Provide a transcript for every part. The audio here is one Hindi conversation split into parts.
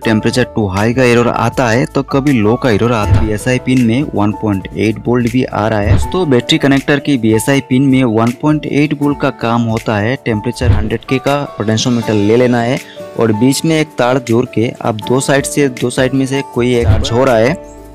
टेम्परेचर टू हाई का एरर आता है तो कभी लो का एरर आता है। BSI पिन में 1.8 वोल्ट भी आ रहा है। तो बैटरी कनेक्टर की BSI पिन में 1.8 वोल्ट का काम होता है। टेम्परेचर 100K का पोटेंशियोमीटर ले लेना है और बीच में एक तार जोड़ के आप दो साइड में से कोई एक चार्ज हो रहा है।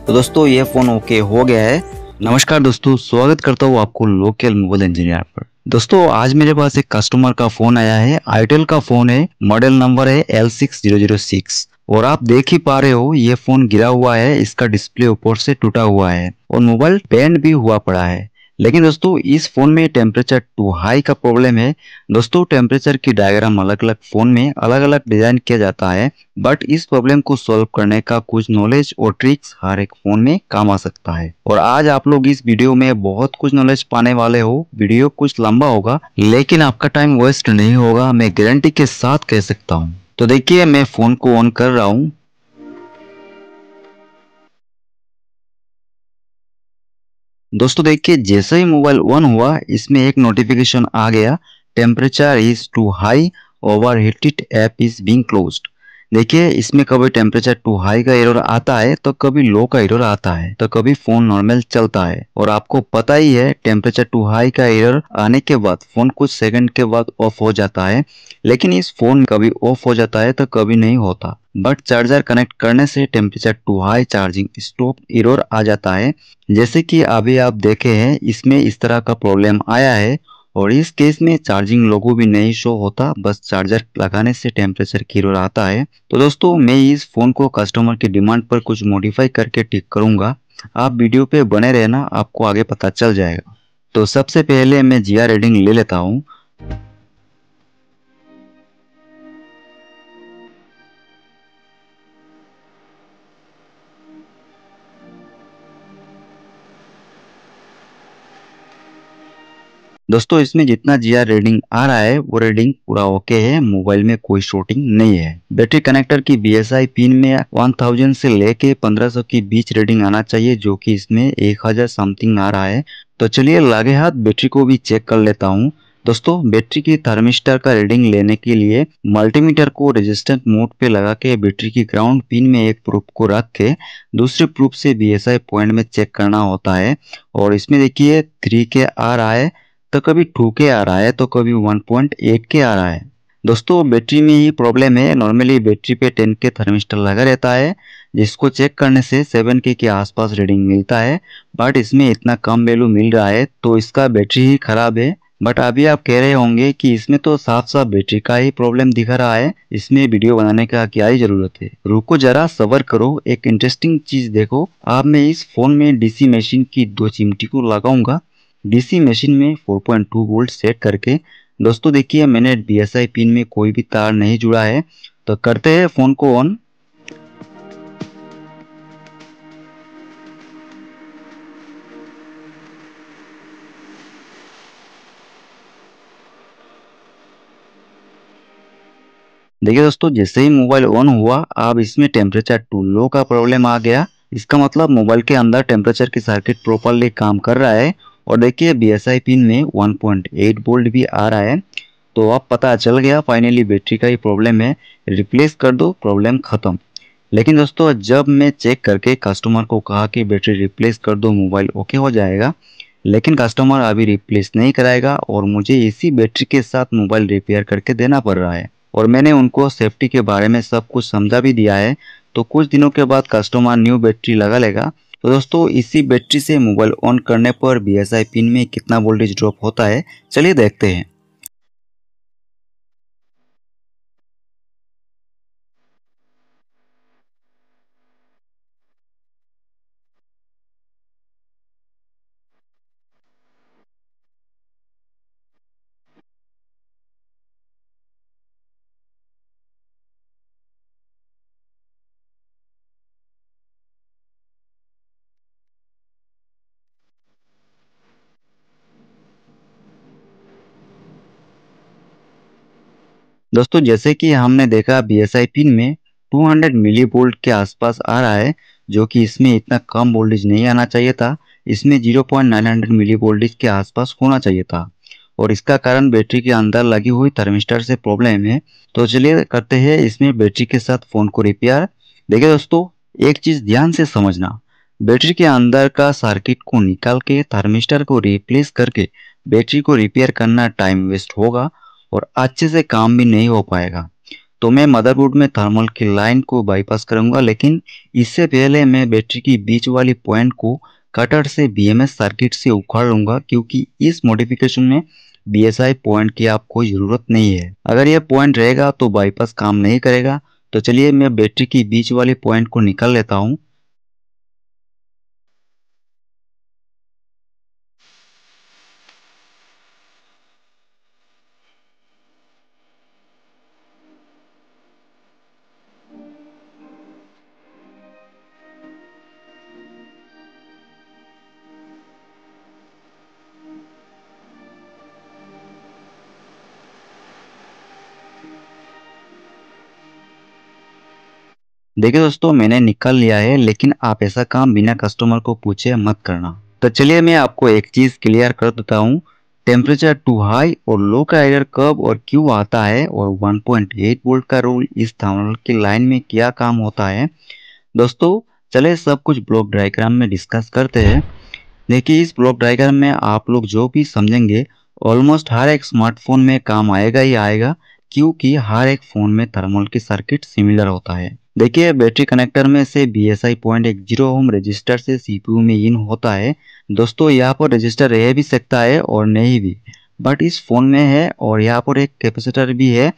तो दोस्तों ये फोन ओके हो गया है। नमस्कार दोस्तों, स्वागत करता हूँ आपको लोकल मोबाइल इंजीनियर पर। दोस्तों आज मेरे पास एक कस्टमर का फोन आया है। आईटेल का फोन है, मॉडल नंबर है L6006 और आप देख ही पा रहे हो ये फोन गिरा हुआ है। इसका डिस्प्ले ऊपर से टूटा हुआ है और मोबाइल बैंड भी हुआ पड़ा है। लेकिन दोस्तों इस फोन में टेम्परेचर टू हाई का प्रॉब्लम है। दोस्तों टेम्परेचर की डायग्राम अलग अलग फोन में अलग अलग डिजाइन किया जाता है, बट इस प्रॉब्लम को सॉल्व करने का कुछ नॉलेज और ट्रिक्स हर एक फोन में काम आ सकता है। और आज आप लोग इस वीडियो में बहुत कुछ नॉलेज पाने वाले हो। वीडियो कुछ लंबा होगा लेकिन आपका टाइम वेस्ट नहीं होगा, मैं गारंटी के साथ कह सकता हूँ। तो देखिए मैं फोन को ऑन कर रहा हूँ। दोस्तों देखिए जैसे ही मोबाइल ऑन हुआ इसमें एक नोटिफिकेशन आ गया, temperature is too high, overheated app is being closed. देखिए इसमें कभी टेम्परेचर टू हाई का एरर आता है तो कभी लो का एरर आता है, तो कभी फोन नॉर्मल चलता है। और आपको पता ही है टेम्परेचर टू हाई का एरर आने के बाद फोन कुछ सेकंड के बाद ऑफ हो जाता है। लेकिन इस फोन कभी ऑफ हो जाता है तो कभी नहीं होता, बट चार्जर कनेक्ट करने से temperature too high charging stop error आ जाता है। जैसे कि अभी आप देखे हैं इसमें इस तरह का प्रॉब्लम आया है और इस केस में चार्जिंग लोगो भी नहीं शो होता, बस चार्जर लगाने से टेम्परेचर की एरर आता है। तो दोस्तों मैं इस फोन को कस्टमर की डिमांड पर कुछ मॉडिफाई करके ठीक करूंगा। आप वीडियो पे बने रहना, आपको आगे पता चल जाएगा। तो सबसे पहले मैं GR रीडिंग ले लेता हूँ। दोस्तों इसमें जितना GR रीडिंग आ रहा है वो रीडिंग पूरा ओके है, मोबाइल में कोई शॉर्टिंग नहीं है। बैटरी कनेक्टर की BSI पिन में 1000 से लेके 1500 के बीच रीडिंग आना चाहिए, जो कि इसमें 1000 समथिंग आ रहा है। तो चलिए लागे हाथ बैटरी को भी चेक कर लेता हूँ। दोस्तों बैटरी की थर्मिस्टर का रीडिंग लेने के लिए मल्टीमीटर को रेजिस्टेंट मोड पे लगा के बैटरी की ग्राउंड पिन में एक प्रूफ को रख के दूसरे प्रूफ से BSI पॉइंट में चेक करना होता है। और इसमें देखिए 3K आ रहा है, तो कभी 2K आ रहा है, तो कभी 1.8K आ रहा है। दोस्तों बैटरी में ही प्रॉब्लम है। नॉर्मली बैटरी पे 10K थर्मिस्टर लगा रहता है, जिसको चेक करने से 7K के आसपास रीडिंग मिलता है, बट इसमें इतना कम वैल्यू मिल रहा है तो इसका बैटरी ही खराब है। बट अभी आप कह रहे होंगे कि इसमें तो साफ साफ बैटरी का ही प्रॉब्लम दिख रहा है, इसमें वीडियो बनाने का क्या ही जरूरत है। रुको जरा सबर करो, एक इंटरेस्टिंग चीज देखो। अब मैं इस फोन में DC मशीन की 2 चिमटी को लगाऊंगा। DC मशीन में 4.2 वोल्ट सेट करके दोस्तों देखिए मैंने BSI पिन में कोई भी तार नहीं जुड़ा है। तो करते हैं फोन को ऑन। देखिए दोस्तों जैसे ही मोबाइल ऑन हुआ अब इसमें टेम्परेचर टू लो का प्रॉब्लम आ गया। इसका मतलब मोबाइल के अंदर टेम्परेचर की सर्किट प्रॉपरली काम कर रहा है। और देखिए BSI पिन में 1.8 वोल्ट भी आ रहा है। तो अब पता चल गया फाइनली बैटरी का ही प्रॉब्लम है, रिप्लेस कर दो, प्रॉब्लम खत्म। लेकिन दोस्तों जब मैं चेक करके कस्टमर को कहा कि बैटरी रिप्लेस कर दो मोबाइल ओके हो जाएगा, लेकिन कस्टमर अभी रिप्लेस नहीं कराएगा और मुझे इसी बैटरी के साथ मोबाइल रिपेयर करके देना पड़ रहा है। और मैंने उनको सेफ्टी के बारे में सब कुछ समझा भी दिया है। तो कुछ दिनों के बाद कस्टमर न्यू बैटरी लगा लेगा। तो दोस्तों इसी बैटरी से मोबाइल ऑन करने पर BSI पिन में कितना वोल्टेज ड्रॉप होता है, चलिए देखते हैं। दोस्तों जैसे कि हमने देखा BSI पिन में 200 मिली वोल्ट के आसपास आ रहा है, जो कि इसमें इतना कम वोल्टेज नहीं आना चाहिए था। इसमें 0.900 मिली वोल्टेज के आसपास होना चाहिए था और इसका कारण बैटरी के अंदर लगी हुई थर्मिस्टर से प्रॉब्लम है। तो चलिए करते हैं इसमें बैटरी के साथ फोन को रिपेयर। देखिए दोस्तों, एक चीज ध्यान से समझना, बैटरी के अंदर का सर्किट को निकाल के थर्मिस्टर को रिप्लेस करके बैटरी को रिपेयर करना टाइम वेस्ट होगा और अच्छे से काम भी नहीं हो पाएगा। तो मैं मदरबोर्ड में थर्मल की लाइन को बाईपास करूंगा, लेकिन इससे पहले मैं बैटरी की बीच वाली पॉइंट को कटर से बीएमएस सर्किट से उखाड़ लूंगा, क्योंकि इस मॉडिफिकेशन में बीएसआई पॉइंट की आप कोई जरूरत नहीं है। अगर यह पॉइंट रहेगा तो बाईपास काम नहीं करेगा। तो चलिए मैं बैटरी की बीच वाली पॉइंट को निकाल लेता हूँ। देखिए दोस्तों, मैंने निकाल लिया है, लेकिन आप ऐसा काम बिना कस्टमर को पूछे मत करना। तो चलिए मैं आपको एक चीज क्लियर कर देता हूँ। टेम्परेचर टू हाई और लो का एरर कब और क्यों आता है, और 1.8 वोल्ट का रूल इस थर्मल की लाइन में क्या काम होता है। दोस्तों, चले सब कुछ ब्लॉक डायग्राम में डिस्कस करते हैं। देखिए, इस ब्लॉक डायग्राम में आप लोग जो भी समझेंगे ऑलमोस्ट हर एक स्मार्टफोन में काम आएगा ही आएगा, क्योंकि हर एक फोन में थर्मल की सर्किट सिमिलर होता है। देखिए, बैटरी कनेक्टर में से BSI पॉइंट एक 0 ओम रजिस्टर से CPU में इन होता है। दोस्तों, यहाँ पर रजिस्टर रह भी सकता है और नहीं भी, बट इस फोन में है। और यहाँ पर एक कैपेसिटर भी है,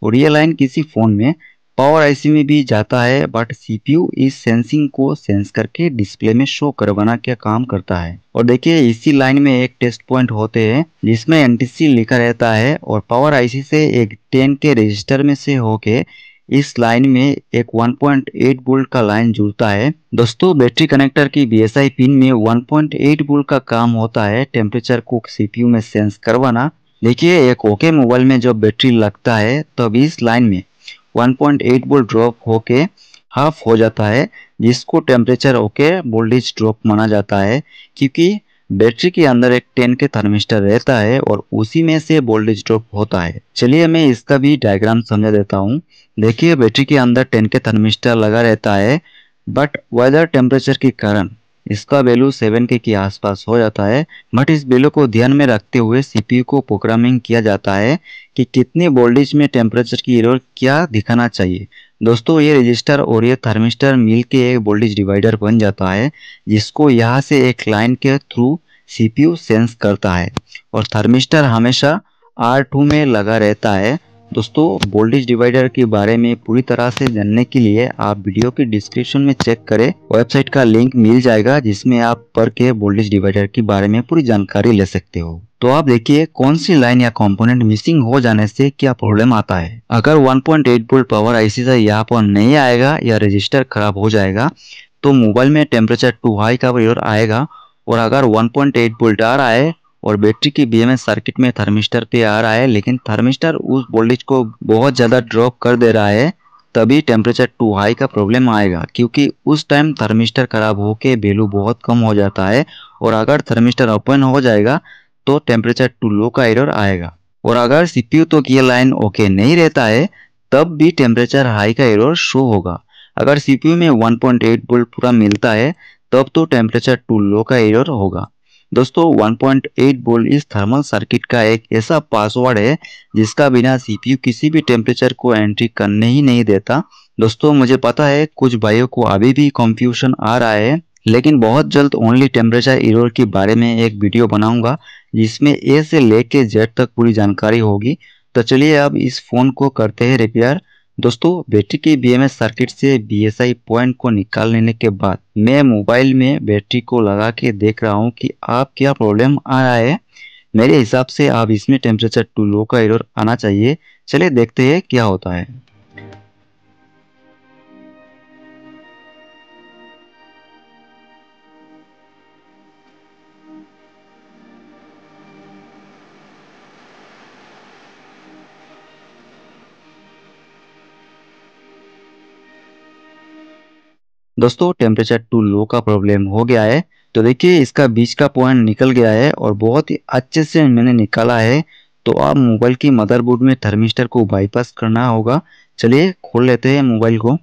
और ये लाइन किसी फोन में पावर आईसी में भी जाता है, बट सीपीयू इस सेंसिंग को सेंस करके डिस्प्ले में शो करवाना क्या काम करता है। और देखिए, इसी लाइन में एक टेस्ट पॉइंट होते हैं जिसमें एनटीसी लिखा रहता है, और पावर आईसी से एक 10 के रजिस्टर में से होके इस लाइन में एक 1.8 वोल्ट का लाइन जुड़ता है। दोस्तों, बैटरी कनेक्टर की बीएसआई पिन में 1.8 वोल्ट का काम होता है टेम्परेचर को सीपीयू में सेंस करवाना। देखिए, एक ओके मोबाइल में जब बैटरी लगता है तब इस लाइन में 1.8 वोल्ट ड्रॉप होके हाफ हो जाता है, जिसको टेम्परेचर ओके वोल्टेज ड्रॉप माना जाता है, क्योंकि बैटरी के अंदर एक 10 के थर्मिस्टर रहता है और उसी में से वोल्टेज ड्रॉप होता है। चलिए मैं इसका भी डायग्राम समझा देता हूँ। देखिए, बैटरी के अंदर 10 के थर्मिस्टर लगा रहता है, बट वेदर टेम्परेचर के कारण इसका वैल्यू 7 के आसपास हो जाता है। बट इस वैल्यू को ध्यान में रखते हुए सीपीयू को प्रोग्रामिंग किया जाता है कि कितने वोल्टेज में टेम्परेचर की एरर क्या दिखाना चाहिए। दोस्तों, ये रजिस्टर और ये थर्मिस्टर मिल के एक वोल्टेज डिवाइडर बन जाता है, जिसको यहाँ से एक लाइन के थ्रू सीपीयू सेंस करता है, और थर्मिस्टर हमेशा R2 में लगा रहता है। दोस्तों, वोल्टेज डिवाइडर के बारे में पूरी तरह से जानने के लिए आप वीडियो के डिस्क्रिप्शन में चेक करें, वेबसाइट का लिंक मिल जाएगा जिसमें आप पढ़ के वोल्टेज डिवाइडर के बारे में पूरी जानकारी ले सकते हो। तो आप देखिए कौन सी लाइन या कंपोनेंट मिसिंग हो जाने से क्या प्रॉब्लम आता है। अगर 1.8 वोल्ट पावर आईसी से यहाँ पर नहीं आएगा या रजिस्टर खराब हो जाएगा तो मोबाइल में टेम्परेचर टू हाई का एरर आएगा। और अगर 1.8 वोल्ट आ रहा है और बैटरी की बीएमएस सर्किट में थर्मिस्टर पे आ रहा है, लेकिन थर्मिस्टर उस वोल्टेज को बहुत ज़्यादा ड्रॉप कर दे रहा है, तभी टेम्परेचर टू हाई का प्रॉब्लम आएगा, क्योंकि उस टाइम थर्मिस्टर खराब होके वैल्यू बहुत कम हो जाता है। और अगर थर्मिस्टर ओपन हो जाएगा तो टेम्परेचर टू लो का एरर आएगा। और अगर सीपीयू तो ये लाइन ओके नहीं रहता है तब भी टेम्परेचर हाई का एरर शो होगा। अगर सीपीयू में 1.8 वोल्ट पूरा मिलता है तब तो टेम्परेचर टू लो का एरर होगा। दोस्तों, 1.8 वोल्ट इस थर्मल सर्किट का एक ऐसा पासवर्ड है जिसका बिना सीपीयू किसी भी टेम्परेचर को एंट्री करने ही नहीं देता। दोस्तों, मुझे पता है कुछ भाइयों को अभी भी कंफ्यूजन आ रहा है, लेकिन बहुत जल्द ओनली टेम्परेचर एरर के बारे में एक वीडियो बनाऊंगा जिसमें ए से लेके जेड तक पूरी जानकारी होगी। तो चलिए अब इस फोन को करते हैं रिपेयर। दोस्तों, बैटरी की बीएमएस सर्किट से बीएसआई पॉइंट को निकाल लेने के बाद मैं मोबाइल में बैटरी को लगा के देख रहा हूँ कि आप क्या प्रॉब्लम आ रहा है। मेरे हिसाब से आप इसमें टेम्परेचर टू लो का एरर आना चाहिए। चलिए देखते हैं क्या होता है। दोस्तों, टेम्परेचर टू लो का प्रॉब्लम हो गया है। तो देखिए, इसका बीच का पॉइंट निकल गया है और बहुत ही अच्छे से मैंने निकाला है। तो अब मोबाइल की मदरबोर्ड में थर्मिस्टर को बाईपास करना होगा। चलिए खोल लेते हैं मोबाइल को।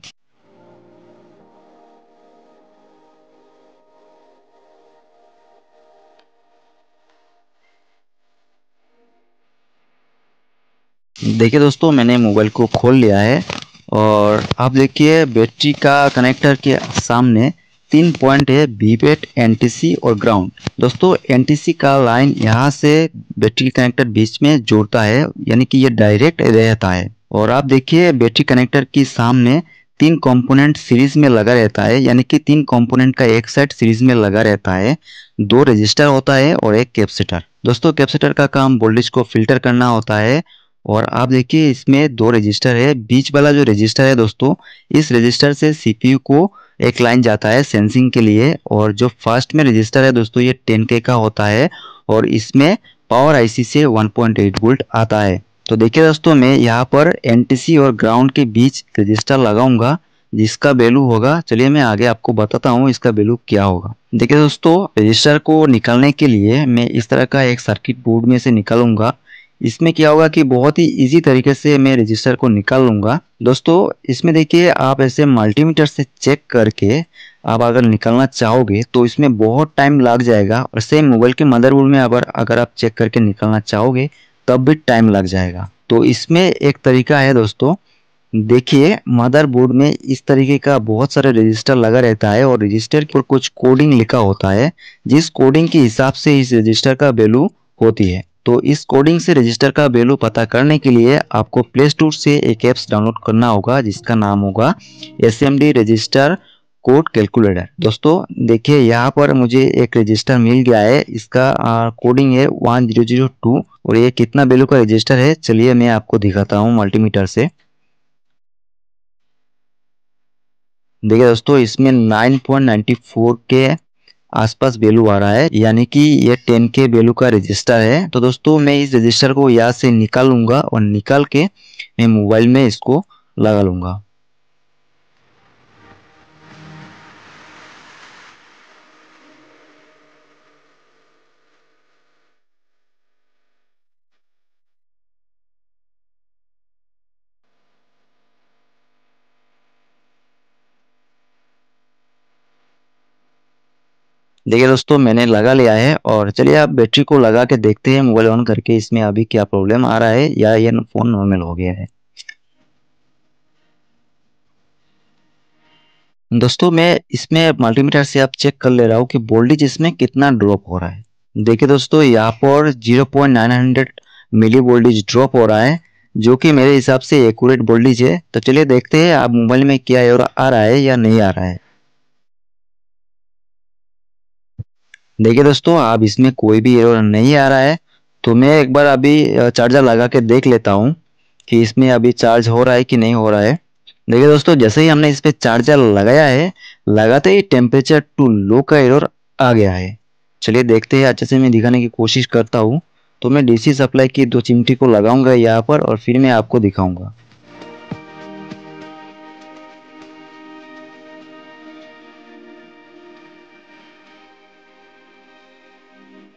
देखिए दोस्तों, मैंने मोबाइल को खोल लिया है और आप देखिए बैटरी का कनेक्टर के सामने 3 पॉइंट है, वीपेट, एनटीसी और ग्राउंड। दोस्तों एनटीसी का लाइन यहाँ से बैटरी कनेक्टर बीच में जोड़ता है, यानी कि ये डायरेक्ट रहता है। और आप देखिए बैटरी कनेक्टर के सामने 3 कंपोनेंट सीरीज में लगा रहता है, यानी कि 3 कंपोनेंट का एक सेट सीरीज में लगा रहता है। 2 रजिस्टर होता है और एक कैपेसिटर। दोस्तों कैपेसिटर का काम वोल्टेज को फिल्टर करना होता है। और आप देखिए इसमें 2 रजिस्टर है। बीच वाला जो रजिस्टर है दोस्तों, इस रजिस्टर से सीपीयू को एक लाइन जाता है सेंसिंग के लिए। और जो फर्स्ट में रजिस्टर है दोस्तों, ये 10K का होता है और इसमें पावर आईसी से 1.8 वोल्ट आता है। तो देखिए दोस्तों, मैं यहाँ पर एनटीसी और ग्राउंड के बीच रजिस्टर लगाऊंगा, जिसका वैल्यू होगा, चलिए मैं आगे आपको बताता हूँ इसका वैल्यू क्या होगा। देखिए दोस्तों, रजिस्टर को निकालने के लिए मैं इस तरह का एक सर्किट बोर्ड में से निकालूंगा। इसमें क्या होगा कि बहुत ही इजी तरीके से मैं रजिस्टर को निकाल लूंगा। दोस्तों इसमें देखिए, आप ऐसे मल्टीमीटर से चेक करके आप अगर निकालना चाहोगे तो इसमें बहुत टाइम लग जाएगा। और सेम मोबाइल के मदरबोर्ड में अगर आप चेक करके निकालना चाहोगे तब भी टाइम लग जाएगा। तो इसमें एक तरीका है दोस्तों, देखिए मदरबोर्ड में इस तरीके का बहुत सारे रजिस्टर लगा रहता है और रजिस्टर के ऊपर कुछ कोडिंग लिखा होता है, जिस कोडिंग के हिसाब से इस रजिस्टर का वैल्यू होती है। तो इस कोडिंग से रजिस्टर का वैल्यू पता करने के लिए आपको प्ले स्टोर से एक ऐप्स डाउनलोड करना होगा, जिसका नाम होगा एसएमडी रजिस्टर कोड कैलकुलेटर। दोस्तों देखिए यहाँ पर मुझे एक रजिस्टर मिल गया है, इसका कोडिंग है 1002 और ये कितना वैल्यू का रजिस्टर है चलिए मैं आपको दिखाता हूँ मल्टीमीटर से। देखिए दोस्तों, इसमें 9.94 के आसपास वैल्यू आ रहा है, यानी कि ये 10K वैल्यू का रजिस्टर है। तो दोस्तों मैं इस रजिस्टर को यहाँ से निकालूंगा और निकाल के मैं मोबाइल में इसको लगा लूंगा। देखिए दोस्तों, मैंने लगा लिया है और चलिए आप बैटरी को लगा के देखते हैं मोबाइल ऑन करके इसमें अभी क्या प्रॉब्लम आ रहा है या ये फोन नॉर्मल हो गया है। दोस्तों मैं इसमें मल्टीमीटर से आप चेक कर ले रहा हूँ कि वोल्टेज इसमें कितना ड्रॉप हो रहा है। देखिए दोस्तों, यहाँ पर 0.900 मिली वोल्टेज ड्रॉप हो रहा है, जो कि मेरे हिसाब से एक्यूरेट वोल्टेज है। तो चलिए देखते हैं आप मोबाइल में क्या एरर आ रहा है या नहीं आ रहा है। देखिए दोस्तों, आप इसमें कोई भी एरर नहीं आ रहा है। तो मैं एक बार अभी चार्जर लगा के देख लेता हूँ कि इसमें अभी चार्ज हो रहा है कि नहीं हो रहा है। देखिए दोस्तों, जैसे ही हमने इस पे चार्जर लगाया है, लगाते ही टेम्परेचर टू लो का एरर आ गया है। चलिए देखते हैं, अच्छे से मैं दिखाने की कोशिश करता हूँ। तो मैं डीसी सप्लाई की 2 चिमटी को लगाऊंगा यहाँ पर और फिर मैं आपको दिखाऊंगा।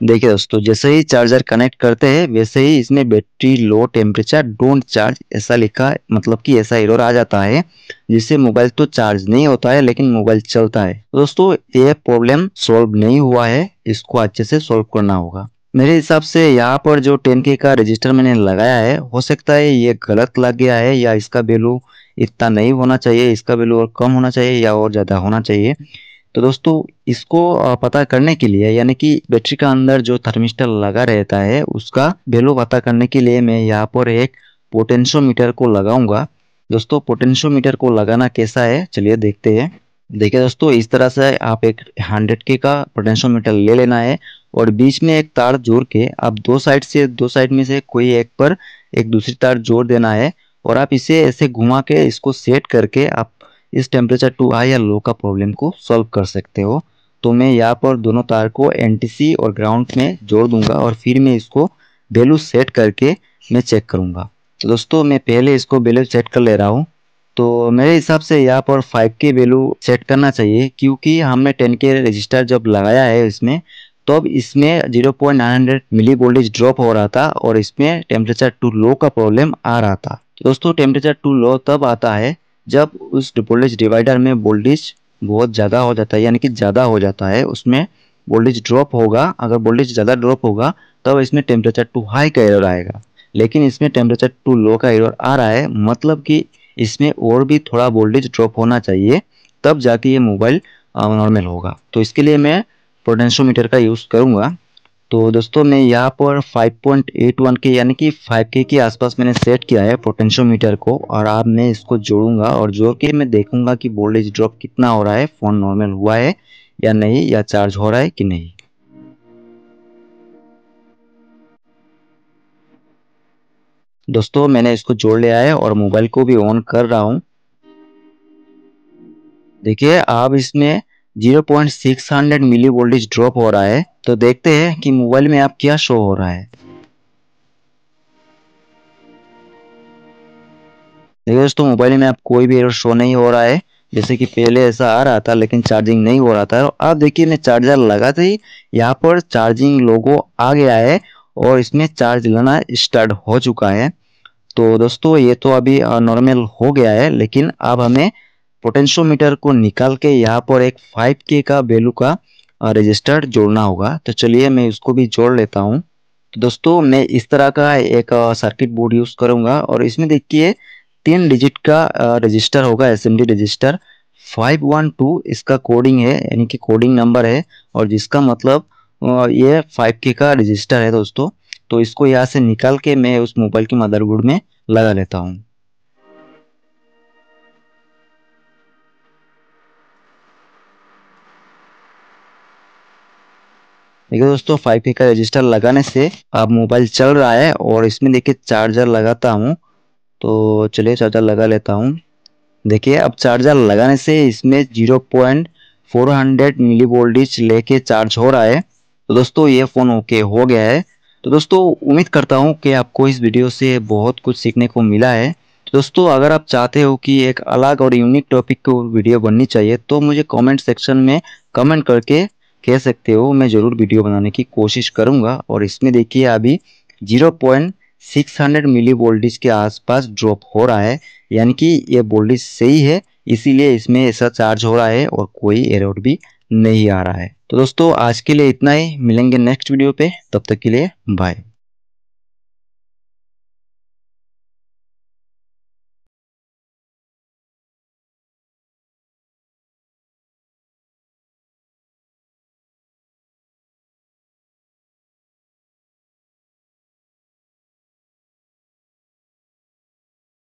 देखिए दोस्तों, जैसे ही चार्जर कनेक्ट करते हैं वैसे ही इसमें battery low temperature don't charge ऐसा लिखा, मतलब कि ऐसा एरर आ जाता है, जिससे मोबाइल तो चार्ज नहीं होता है लेकिन मोबाइल चलता है। तो दोस्तों ये प्रॉब्लम सॉल्व नहीं हुआ है, इसको अच्छे से सॉल्व करना होगा। मेरे हिसाब से यहाँ पर जो 10K का रजिस्टर मैंने लगाया है, हो सकता है ये गलत लग गया है या इसका वैल्यू इतना नहीं होना चाहिए, इसका वैल्यू और कम होना चाहिए या और ज़्यादा होना चाहिए। तो दोस्तों इसको पता करने के लिए, यानी कि बैटरी का अंदर जो थर्मिस्टर लगा रहता है उसका वैल्यू पता करने के लिए मैं यहाँ पर एक पोटेंशियोमीटर को लगाऊंगा। दोस्तों पोटेंशियोमीटर को लगाना कैसा है चलिए देखते हैं। देखिए दोस्तों, इस तरह से आप एक 100K का पोटेंशियोमीटर ले लेना है और बीच में एक तार जोड़ के आप दो साइड में से कोई एक पर एक दूसरी तार जोड़ देना है। और आप इसे ऐसे घुमा के इसको सेट करके आप इस टेम्परेचर टू हाई या लो का प्रॉब्लम को सॉल्व कर सकते हो। तो मैं यहाँ पर दोनों तार को एनटीसी और ग्राउंड में जोड़ दूंगा और फिर मैं इसको वैल्यू सेट करके मैं चेक करूंगा। तो दोस्तों मैं पहले इसको वैल्यू सेट कर ले रहा हूँ। तो मेरे हिसाब से यहाँ पर 5K वैल्यू सेट करना चाहिए, क्योंकि हमने 10K रजिस्टर जब लगाया है इसमें, तो अब इसमें 0.900 मिली वोल्टेज ड्रॉप हो रहा था और इसमें टेम्परेचर टू लो का प्रॉब्लम आ रहा था। तो दोस्तों टेम्परेचर टू लो तब आता है जब उस वोल्टेज डिवाइडर में वोल्टेज बहुत ज़्यादा हो जाता है, यानी कि ज़्यादा हो जाता है, उसमें वोल्टेज ड्रॉप होगा। अगर वोल्टेज ज़्यादा ड्रॉप होगा तब इसमें टेम्परेचर टू हाई का एरर आएगा। लेकिन इसमें टेम्परेचर टू लो का एरर आ रहा है, मतलब कि इसमें और भी थोड़ा वोल्टेज ड्रॉप होना चाहिए, तब जाके ये मोबाइल नॉर्मल होगा। तो इसके लिए मैं पोटेंशियोमीटर का यूज़ करूँगा। तो दोस्तों मैं यहाँ पर 5.81 के यानी कि 5K के आसपास मैंने सेट किया है पोटेंशियोमीटर को, और अब मैं इसको जोड़ूंगा और जोड़ के मैं देखूंगा कि वोल्टेज ड्रॉप कितना हो रहा है, फ़ोन नॉर्मल हुआ है या नहीं, या चार्ज हो रहा है कि नहीं। दोस्तों मैंने इसको जोड़ लिया है और मोबाइल को भी ऑन कर रहा हूँ। देखिए अब इसमें 0.600 मिली वोल्टेज ड्रॉप हो रहा है। तो देखते हैं कि मोबाइल में अब क्या शो हो रहा है। देखिए दोस्तों मोबाइल में अब कोई भी एरर शो नहीं हो रहा है, जैसे कि पहले ऐसा आ रहा था लेकिन चार्जिंग नहीं हो रहा था। अब देखिए मैं चार्जर लगाते ही यहाँ पर चार्जिंग लोगो आ गया है और इसमें चार्ज लेना स्टार्ट हो चुका है। तो दोस्तों ये तो अभी नॉर्मल हो गया है, लेकिन अब हमें पोटेंशियोमीटर को निकाल के यहाँ पर एक 5K का वैल्यू का रजिस्टर जोड़ना होगा। तो चलिए मैं उसको भी जोड़ लेता हूँ। तो दोस्तों मैं इस तरह का एक सर्किट बोर्ड यूज़ करूँगा और इसमें देखिए 3 डिजिट का रजिस्टर होगा, एसएमडी रजिस्टर 512 इसका कोडिंग है, यानी कि कोडिंग नंबर है, और जिसका मतलब ये 5K का रजिस्टर है दोस्तों। तो इसको यहाँ से निकाल के मैं उस मोबाइल की मदरबोर्ड में लगा लेता हूँ। देखिए दोस्तों 5K का रजिस्टर लगाने से अब मोबाइल चल रहा है, और इसमें देखिए चार्जर लगाता हूँ। तो चलिए चार्जर लगा लेता हूँ। देखिए अब चार्जर लगाने से इसमें 0.400 मिली वोल्टेज लेके चार्ज हो रहा है। तो दोस्तों ये फ़ोन ओके हो गया है। तो दोस्तों उम्मीद करता हूँ कि आपको इस वीडियो से बहुत कुछ सीखने को मिला है। तो दोस्तों अगर आप चाहते हो कि एक अलग और यूनिक टॉपिक को वीडियो बननी चाहिए, तो मुझे कमेंट सेक्शन में कमेंट करके कह सकते हो, मैं ज़रूर वीडियो बनाने की कोशिश करूँगा। और इसमें देखिए अभी 0.600 मिली वोल्टेज के आसपास ड्रॉप हो रहा है, यानी कि ये वोल्टेज सही है, इसीलिए इसमें ऐसा चार्ज हो रहा है और कोई एरर भी नहीं आ रहा है। तो दोस्तों आज के लिए इतना ही, मिलेंगे नेक्स्ट वीडियो पे, तब तक के लिए बाय।